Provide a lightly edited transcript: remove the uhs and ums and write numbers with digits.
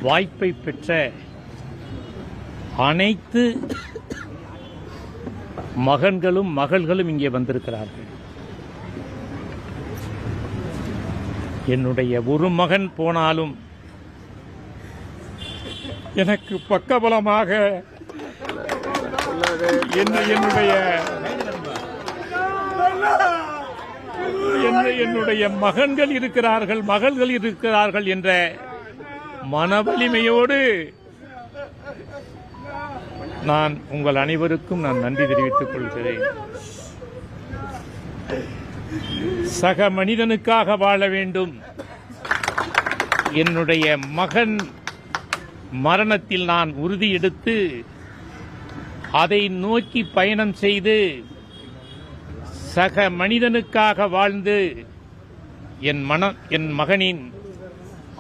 வாய்ப்பை பெற்ற அனைத்து மகன்களும் மகள்களும் இங்கே வந்திருக்கிறார்கள். என்னுடைய ஒரு மகன் போனாலும் எனக்கு பக்கபலமாக என்னுடைய மகன்கள் இருக்கிறார்கள், மகள்கள் இருக்கிறார்கள் என்ற மனவலிமையோடு நான் உங்கள் அனைவருக்கும் நன்றி தெரிவித்துக் கொள்கிறேன். சக மனிதனுக்காக வாழ வேண்டும். என்னுடைய மகன் மரணத்தில் நான் உறுதி எடுத்து அதை நோக்கி பயணம் செய்து சக மனிதனுக்காக வாழ்ந்து என் மகனின்